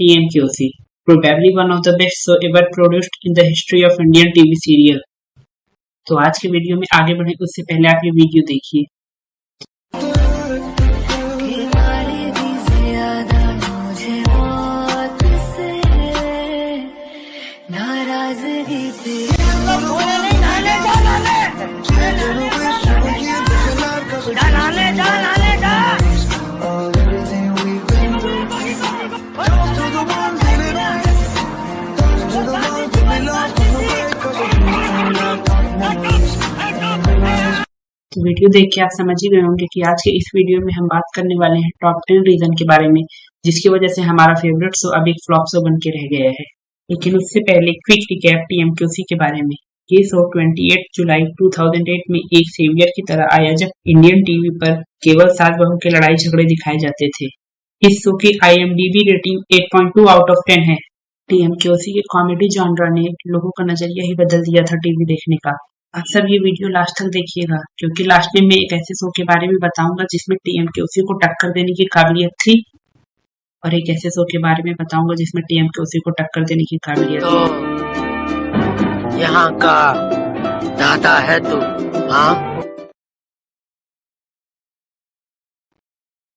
TMQC, probably one of the best show ever produced in the history of Indian TV serial। तो आज के video में आगे बढ़े उससे पहले आप ये वीडियो देखिए। तो वीडियो देख के आप समझ ही गए होंगे कि आज के इस वीडियो में हम बात करने वाले हैं टॉप 10 रीजन के बारे में जिसकी वजह से हमारा फेवरेट शो अब एक फ्लॉप शो बन के रह गया है। लेकिन उससे पहले क्विक रिकैप TMQC के बारे में। ये शो 28 जुलाई 2008 में एक सेवियर की तरह आया जब इंडियन टीवी पर केवल सास बहू के लड़ाई झगड़े दिखाए जाते थे। इस शो की IMDb रेटिंग 8.2 आउट ऑफ 10 है। TMQC के कॉमेडी जॉनरा ने लोगों का नजरिया ही बदल दिया था टीवी देखने का। आप सब ये वीडियो लास्ट तक देखिएगा क्योंकि लास्ट में मैं एक ऐसे शो के बारे में बताऊंगा जिसमें TMQC को टक्कर देने की काबिलियत थी और एक ऐसे शो के बारे में बताऊंगा जिसमें TMQC को टक्कर देने की काबिलियत थी। तो यहाँ का दादा है तू? हाँ,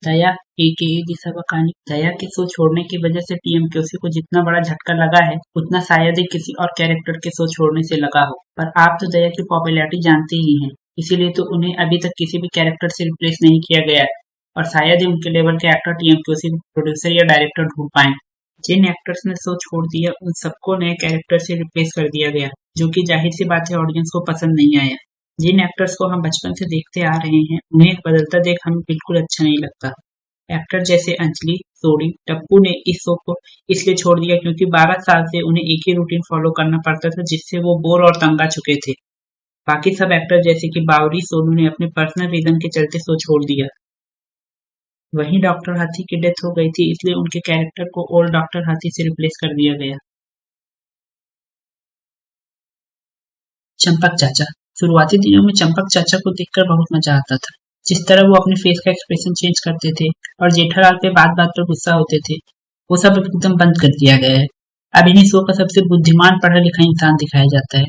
दया AKA दिशा बकानी। दया के शो छोड़ने की वजह से TMQC को जितना बड़ा झटका लगा है उतना शायद ही किसी और कैरेक्टर के शो छोड़ने से लगा हो। पर आप तो दया की पॉपुलैरिटी जानते ही हैं, इसीलिए तो उन्हें अभी तक किसी भी कैरेक्टर से रिप्लेस नहीं किया गया है और शायद ही उनके लेवल के एक्टर TMQC प्रोड्यूसर या डायरेक्टर ढूंढ पाए। जिन एक्टर्स ने शो छोड़ दिया उन सबको नए कैरेक्टर से रिप्लेस कर दिया गया, जो कि जाहिर सी बात है ऑडियंस को पसंद नहीं आया। जिन एक्टर्स को हम बचपन से देखते आ रहे हैं उन्हें बदलता देख हमें बिल्कुल अच्छा नहीं लगता। एक्टर जैसे अंजलि, सोडी, टप्पू ने इस शो को इसलिए छोड़ दिया क्योंकि 12 साल से उन्हें एक ही रूटीन फॉलो करना पड़ता था जिससे वो बोर और तंग आ चुके थे। बाकी सब एक्टर जैसे कि बावरी, सोनू ने अपने पर्सनल रीजन के चलते शो छोड़ दिया। वहीं डॉक्टर हाथी की डेथ हो गई थी इसलिए उनके कैरेक्टर को ओल्ड डॉक्टर हाथी से रिप्लेस कर दिया गया। चंपक चाचा। शुरुआती दिनों में चंपक चाचा को देखकर बहुत मजा आता था। जिस तरह वो अपने फेस का एक्सप्रेशन चेंज करते थे और जेठालाल पे बात बात पर गुस्सा होते थे, वो सब एकदम बंद कर दिया गया है। अब इन्हीं शो का सबसे बुद्धिमान पढ़ा लिखा इंसान दिखाया जाता है।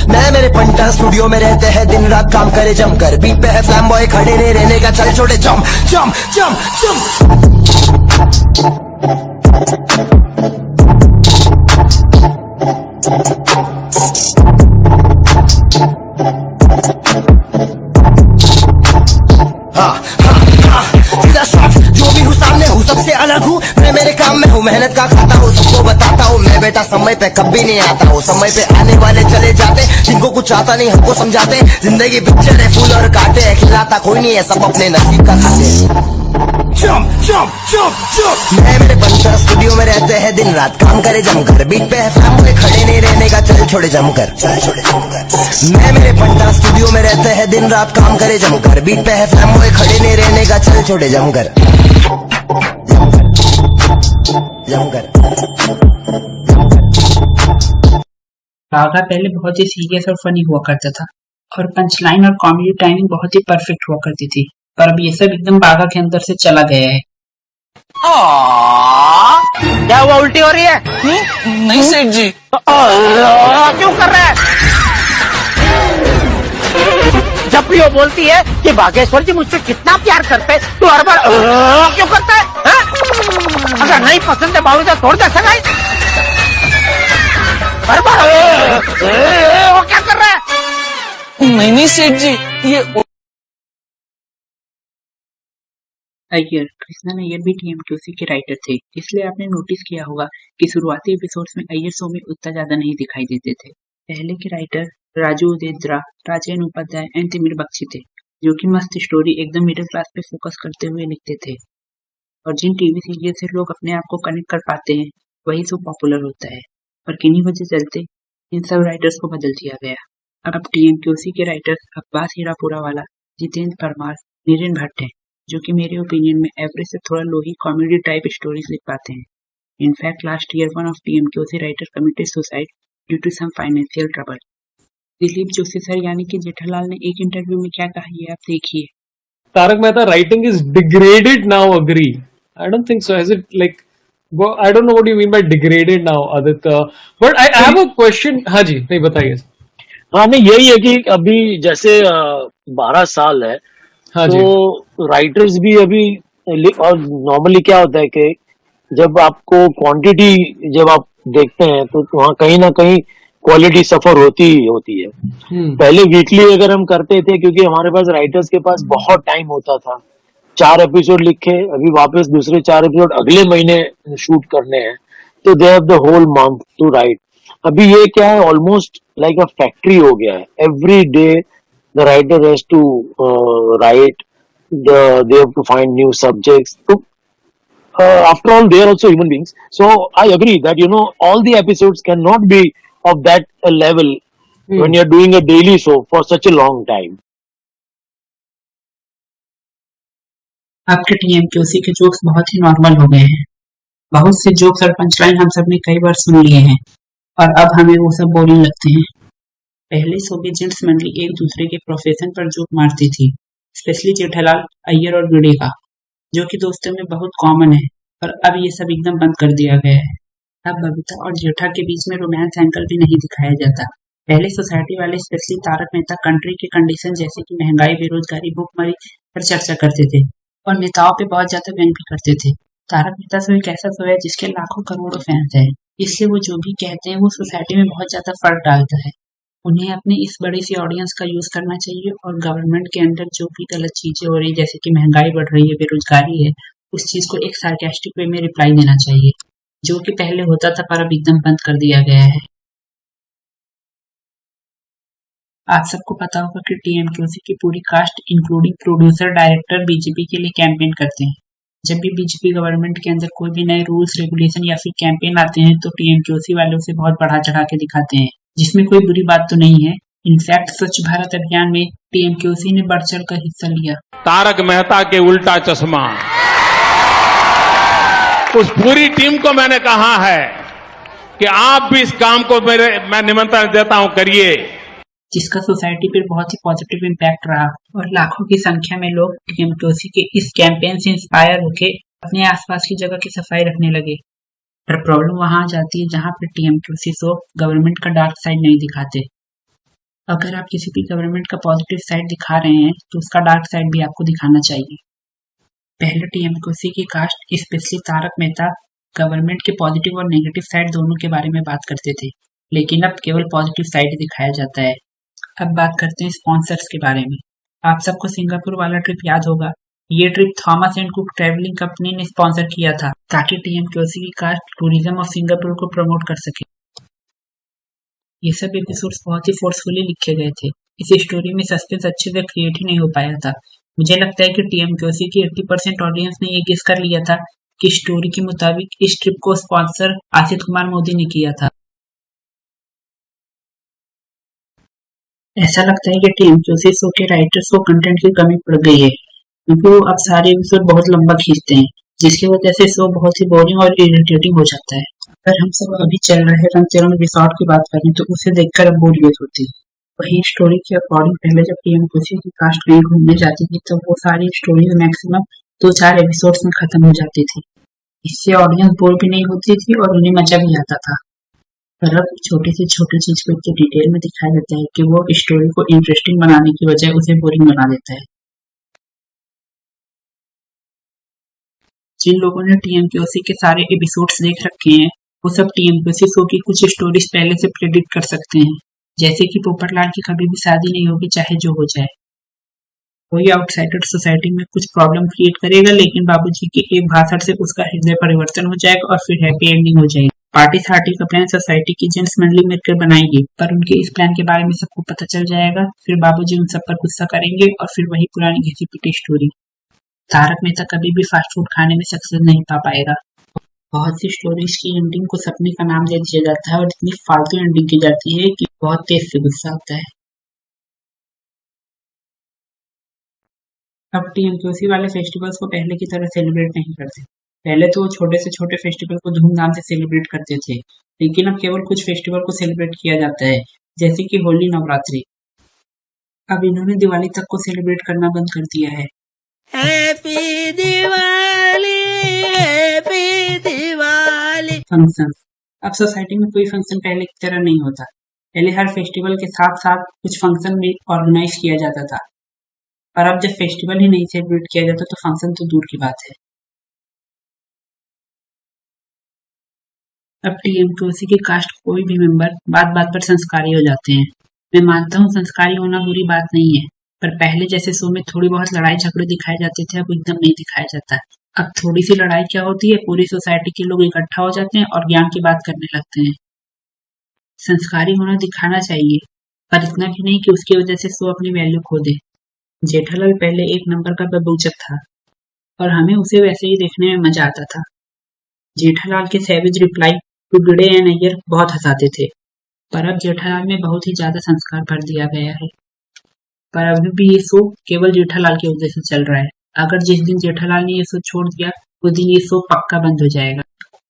मैं मेरे पंटा स्टूडियो में रहते हैं, दिन रात काम करे जमकर, बीट पे है फ्लैम बॉय, खड़े नहीं रहने का, चल छोटे जम जम जम जो भी हूँ सामने हूँ, सबसे अलग हूँ, मैं मेरे काम में हूँ, मेहनत का खाता हूँ, सबको बताता हूँ मैं बेटा समय पे कभी नहीं आता हूँ। समय पे आने वाले चले जाते, जिनको कुछ आता नहीं हमको समझाते, जिंदगी पिक्चर है फूल और काटे, खिलाता कोई नहीं है, सब अपने नसीब का खाते। Jump jump jump jump. मैं मेरे पंटा स्टूडियो में रहते हैं, दिन रात काम करे जमकर, बीट पे है फैमिली, खड़े नहीं रहने का, चल छोड़े जमकर, चल छोड़े जमकर। मैं मेरे पंटा स्टूडियो में रहते हैं, दिन रात काम करे जमकर, बीट पे है फैमिली, खड़े नहीं रहने का, चल छोड़े जमकर जमकर। बाघा पहले बहुत ही सीरियस और फनी हुआ करता था और पंच लाइन और कॉमेडी टाइमिंग बहुत ही परफेक्ट हुआ करती थी, पर अब ये सब एकदम बाघा के अंदर से चला गया है। क्या हुआ? उल्टी हो रही है? नहीं सेठ जी। क्यों कर रहा है? जब भी वो बोलती है कि बागेश्वर जी मुझसे कितना प्यार करते हैं, तो हर बार क्यों करता है? अगर नहीं पसंद है बाबू तो तोड़ दे सगाई। हर बार वो क्या कर रहा है? नहीं सेठ जी, ये अय्यर, कृष्णन अय्यर भी TMQC के राइटर थे, इसलिए आपने नोटिस किया होगा कि शुरुआती एपिसोड्स में अय्यर शो में उतना ज्यादा नहीं दिखाई देते थे। पहले के राइटर राजू उदेद्रा, राजेन उपाध्याय एंड तिमिर बख्शी थे, जो कि मस्त स्टोरी एकदम मिडिल क्लास पे फोकस करते हुए लिखते थे और जिन टीवी सीरियल से लोग अपने आप को कनेक्ट कर पाते हैं वही शो पॉपुलर होता है। और किन्हीं वजह चलते इन सब राइटर्स को बदल दिया गया। अब TMQC के राइटर्स अब्बास हीरापुरा वाला, जितेंद्र परमार, नीरेन भट्ट हैं, जो कि मेरे ओपिनियन में एवरेज से थोड़ा लो ही कॉमेडी टाइप स्टोरीज लिख पाते हैं। In fact last year one of TMQC writer committed suicide due to some financial trouble. Dilip Joshi sir यानी कि जेठालाल ने एक इंटरव्यू में क्या कहा है आप देखिए। Tarak Mehta writing is degraded now, agree? I don't think so. Has it like Well, I don't know what you mean by degraded now, Aditya. But I have a question. हाँ जी, नहीं बताइए. हाँ नहीं यही है कि अभी जैसे 12 साल है हाँ जी. तो राइटर्स भी अभी और नॉर्मली क्या होता है कि जब आपको क्वांटिटी जब आप देखते हैं तो वहाँ कहीं ना कहीं क्वालिटी सफर होती ही होती है. पहले वीकली अगर हम करते थे क्योंकि हमारे पास राइटर्स के पास बहुत टाइम होता था, 4 एपिसोड लिखे, अभी वापस दूसरे 4 एपिसोड अगले महीने शूट करने हैं, तो they have the whole month to write. अभी ये क्या है, ऑलमोस्ट लाइक अ फैक्ट्री हो गया है. Every day the writer has to write, they have to find new subjects. So, after all, they are also human beings. So I agree that all the episodes cannot be of that level when you're doing a daily show for such a long time. आपके टीएमक्यूसी के jokes बहुत ही normal हो गए हैं. बहुत से jokes और punchline हम सब ने कई बार सुन लिए हैं और अब हमें वो सब बोरिंग लगते हैं. पहले शो की जेंट्स मंडली एक दूसरे के प्रोफेशन पर जोक मारती थी, स्पेशली जेठालाल, अय्यर और भिड़े का, जो कि दोस्तों में बहुत कॉमन है. और अब ये सब एकदम बंद कर दिया गया है. अब बबीता और जेठा के बीच में रोमांस एंगल भी नहीं दिखाया जाता. पहले सोसाइटी वाले स्पेशली तारक मेहता कंट्री के कंडीशन जैसे कि महंगाई, बेरोजगारी, भूखमरी पर चर्चा करते थे और नेताओं पे बहुत ज्यादा व्यंग भी करते थे. तारक मेहता शो एक ऐसा शो है जिसके लाखों करोड़ों फैंस हैं, इसलिए वो जो भी कहते हैं वो सोसाइटी में बहुत ज्यादा फर्क डालता है. उन्हें अपनी इस बड़ी सी ऑडियंस का यूज करना चाहिए और गवर्नमेंट के अंदर जो भी गलत चीजें हो रही जैसे कि महंगाई बढ़ रही है, बेरोजगारी है, उस चीज को एक सार्कास्टिक वे में रिप्लाई देना चाहिए, जो कि पहले होता था पर अब एकदम बंद कर दिया गया है. आप सबको पता होगा कि टीएमक्यूसी की पूरी cast including producer, director BJP के लिए कैंपेन करते हैं. जब भी बीजेपी गवर्नमेंट के अंदर कोई भी नए रूल्स, रेगुलेशन या फिर कैंपेन आते हैं तो टीएमक्यूसी वाले उसे बहुत बढ़ा चढ़ा के दिखाते हैं, जिसमें कोई बुरी बात तो नहीं है. इनफैक्ट स्वच्छ भारत अभियान में टीएमक्यूसी ने बढ़ चढ़ कर हिस्सा लिया. तारक मेहता के उल्टा चश्मा, उस पूरी टीम को मैंने कहा है कि आप भी इस काम को मैं निमंत्रण देता हूं, करिए, जिसका सोसाइटी पर बहुत ही पॉजिटिव इम्पैक्ट रहा और लाखों की संख्या में लोग टीएमक्यूसी के इस कैंपेन से इंस्पायर होकर अपने आसपास की जगह की सफाई रखने लगे. पर प्रॉब्लम वहां आ जाती है जहां पर टीएमक्यूसी शो गवर्नमेंट का डार्क साइड नहीं दिखाते. अगर आप किसी भी गवर्नमेंट का पॉजिटिव साइड दिखा रहे हैं तो उसका डार्क साइड भी आपको दिखाना चाहिए. पहले टीएमक्यूसी की cast specially Tarak Mehta government के पॉजिटिव और नेगेटिव साइड दोनों के बारे में बात करते थे, लेकिन अब केवल पॉजिटिव साइड ही दिखाया जाता है. अब बात करते हैं स्पॉन्सर्स के बारे में. आप सबको सिंगापुर वाला ट्रिप याद होगा. ये trip Thomas and cook travelling company ने स्पॉन्सर किया था ताकि टीएमक्यूसी की कास्ट टूरिज्म ऑफ सिंगापुर को प्रमोट कर सके. ये सब एपिसोड्स बहुत ही फोर्सफुली लिखे गए थे. इस स्टोरी में सस्पेंस अच्छे से क्रिएट ही नहीं हो पाया था. मुझे लगता है कि टीएमक्यूसी की 80% ऑडियंस ने ये गेस कर लिया था कि स्टोरी के मुताबिक इस ट्रिप को स्पॉन्सर आसित कुमार मोदी ने किया था. ऐसा लगता है कि टीएमक्यूसी शो के राइटर्स को कंटेंट की कमी पड़ गई है, क्योंकि वो अब सारे एपिसोड बहुत लंबा खींचते हैं, जिसकी वजह से शो बहुत ही बोरिंग और इरिटेटिंग हो जाता है. अगर हम सब अभी चल रहे रंगचरण रिसॉर्ट की बात करें तो उसे देखकर अब बोरियत होती है. वही स्टोरी के अकॉर्डिंग पहले जब टीएमक्यूसी की कास्ट कहीं घूमने जाती थी तो वो सारी स्टोरीज मैक्सिमम 2-4 एपिसोड्स में खत्म हो जाती थी. इससे ऑडियंस बोर भी नहीं होती थी और उन्हें मजा भी आता था. पर अब छोटी से छोटी चीज को इतनी डिटेल में दिखाया जाता है कि वो स्टोरी को इंटरेस्टिंग बनाने की बजाय उसे बोरिंग बना देता है. जिन लोगों ने टीएमक्यूसी के सारे एपिसोड्स देख रखे हैं वो सब टीएमक्यूसी शो की कुछ स्टोरीज पहले से प्रेडिक्ट कर सकते हैं, जैसे कि पोपटलाल की कभी भी शादी नहीं होगी चाहे जो हो जाए. कोई आउटसाइडर सोसाइटी में कुछ प्रॉब्लम क्रिएट करेगा लेकिन बाबूजी के एक भाषण से उसका हृदय परिवर्तन हो जाएगा और फिर हैप्पी एंडिंग हो जाएगी. पार्टी सार्टी का प्लान सोसाइटी की जेंट्स मंडली मिलकर बनाएगी, पर उनके इस प्लान के बारे में सबको पता चल जाएगा. फिर बाबूजी उन सब पर गुस्सा करेंगे और फिर वही पुरानी घिसी पिटी स्टोरी. तारक मेहता कभी भी फास्ट फूड खाने में सक्सेस नहीं पा पाएगा. बहुत सी स्टोरीज की एंडिंग को सपने का नाम दे दिया जाता है और इतनी फालतू एंडिंग की जाती है कि बहुत तेज से गुस्सा आता है. अब टीएमक्यूसी वाले फेस्टिवल्स को पहले की तरह सेलिब्रेट नहीं करते. पहले तो वो छोटे से छोटे फेस्टिवल को धूमधाम से सेलिब्रेट करते थे, लेकिन अब केवल कुछ फेस्टिवल को सेलिब्रेट किया जाता है, जैसे कि होली, नवरात्रि. अब इन्होंने दिवाली तक को सेलिब्रेट करना बंद कर दिया है. Happy Diwali, happy Diwali. Function. अब सोसाइटी में कोई फंक्शन पहले की तरह नहीं होता। पहले हर फेस्टिवल के साथ साथ कुछ फंक्शन भी ऑर्गेनाइज किया जाता था, पर अब जब फेस्टिवल ही नहीं सेलिब्रेट किया जाता तो फंक्शन तो दूर की बात है। अब टीएमकेओसी के कास्ट कोई भी मेंबर बात बात पर संस्कारी हो जाते हैं। मैं मानता हूँ संस्कारी होना बुरी बात नहीं है, पर पहले जैसे शो में थोड़ी बहुत लड़ाई झगड़े दिखाए जाते थे, अब एकदम नहीं दिखाया जाता। अब थोड़ी सी लड़ाई क्या होती है, पूरी सोसाइटी के लोग इकट्ठा हो जाते हैं और ज्ञान की बात करने लगते हैं। संस्कारी होना दिखाना चाहिए, पर इतना भी नहीं कि उसकी वजह से शो अपनी वैल्यू खो दे। जेठालाल पहले एक नंबर का बबूचक था और हमें उसे वैसे ही देखने में मजा आता था। जेठालाल के savage reply to Bhide and Iyer बहुत हंसाते थे, पर अब जेठालाल में बहुत ही ज्यादा संस्कार भर दिया गया है। पर अभी भी ये शो केवल जेठालाल की वजह से चल रहा है। अगर जिस दिन जेठालाल ने ये शो छोड़ दिया उस दिन ये शो पक्का बंद हो जाएगा।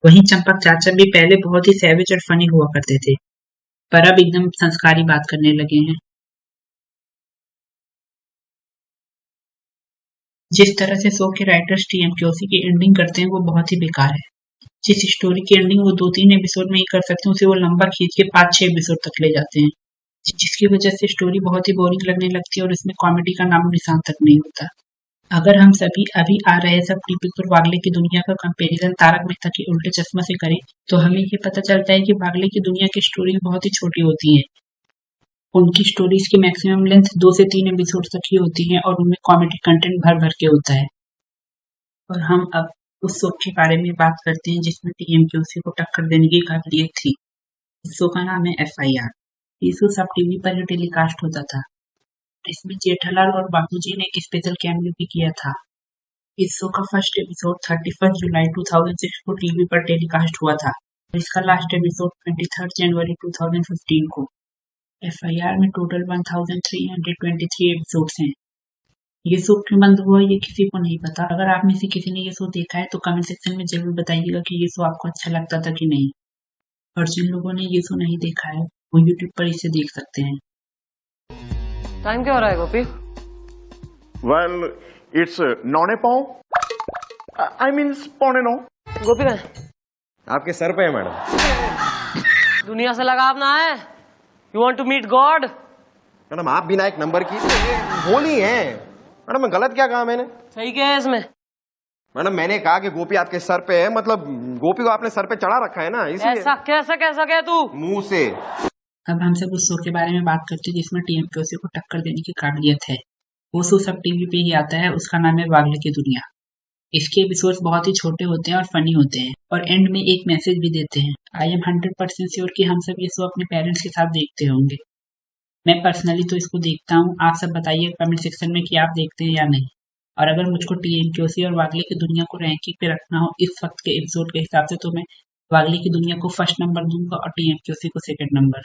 वहीं चंपक चाचा भी पहले बहुत ही सैवेज और फनी हुआ करते थे, पर अब एकदम संस्कारी बात करने लगे हैं। जिस तरह से शो के राइटर्स टीएमकेओसी की एंडिंग करते हैं वो बहुत ही बेकार है। जिस स्टोरी की एंडिंग वो 2-3 एपिसोड में ही कर सकते हैं उसे वो लंबा खींच के 5-6 एपिसोड तक ले जाते हैं, जिसकी वजह से स्टोरी बहुत ही बोरिंग लगने लगती है और इसमें कॉमेडी का नामो निशान तक नहीं होता। अगर हम सभी अभी आ रहे सब टिपिकल और वागले की दुनिया का कंपैरिजन तारक मेहता के उल्टे चश्मा से करें तो हमें ये पता चलता है कि वागले की दुनिया की स्टोरी बहुत ही छोटी होती है। उनकी स्टोरीज की मैक्सिमम लेंथ 2 से 3 एपिसोड तक ही होती है और उनमें कॉमेडी कंटेंट भर भर के होता है। और हम अब उस शो के बारे में बात करते हैं जिसमें टीएमकेओसी को टक्कर देने की काबिलियत थी। इस शो का नाम है FIR। ये शो सब टीवी पर ही टेलीकास्ट होता था। इसमें जेठालाल और बाबूजी ने एक स्पेशल कैमियो भी किया था। इस शो का फर्स्ट एपिसोड 31 जुलाई 2006 को टीवी पर टेलीकास्ट हुआ था और इसका लास्ट एपिसोड 23 जनवरी 2015 को। FIR में टोटल 1323 एपिसोड्स हैं। ये शो क्यों बंद हुआ ये किसी को नहीं पता। अगर आप में से किसी ने ये शो देखा है तो कमेंट सेक्शन में जरूर बताइएगा कि ये शो आपको अच्छा लगता था कि नहीं। और जिन लोगों ने ये शो नहीं देखा है वो यूट्यूब पर इसे देख सकते हैं। टाइम क्या हो रहा है गोपी? Well, it's नौने-पाँव। I mean पौने-9। गोपी कहाँ है? आपके सर पे है मैडम। दुनिया से लगाव ना है? You want to meet God? Madam आप बिना एक नंबर की होनी है। मैडम मैं गलत क्या कहा मैंने? सही क्या है इसमें? मैडम मैंने कहा कि गोपी आपके सर पे है, मतलब गोपी को आपने सर पे चढ़ा रखा है ना, इसलिए। ऐसा कैसा कैसा क्या तू? मुंह से। अब हम सब उस शो के बारे में बात करते हैं जिसमें टीएमकेओसी को टक्कर देने की काबिलियत है। वो शो सब टीवी पे ही आता है, उसका नाम है वागले की दुनिया। इसके एपिसोड्स बहुत ही छोटे होते हैं और फनी होते हैं और एंड में एक मैसेज भी देते हैं। आई एम 100% श्योर कि हम सब ये शो अपने पेरेंट्स के साथ देखते होंगे। मैं पर्सनली तो इसको देखता हूँ, आप सब बताइए कमेंट सेक्शन में कि आप देखते हैं या नहीं। और अगर मुझको टीएमकेओसी और वागले की दुनिया को रैंकिंग पे रखना हो इस वक्त के एपिसोड के हिसाब से तो मैं वागले की दुनिया को फर्स्ट नंबर दूंगा और टीएमकेओसी को सेकंड नंबर।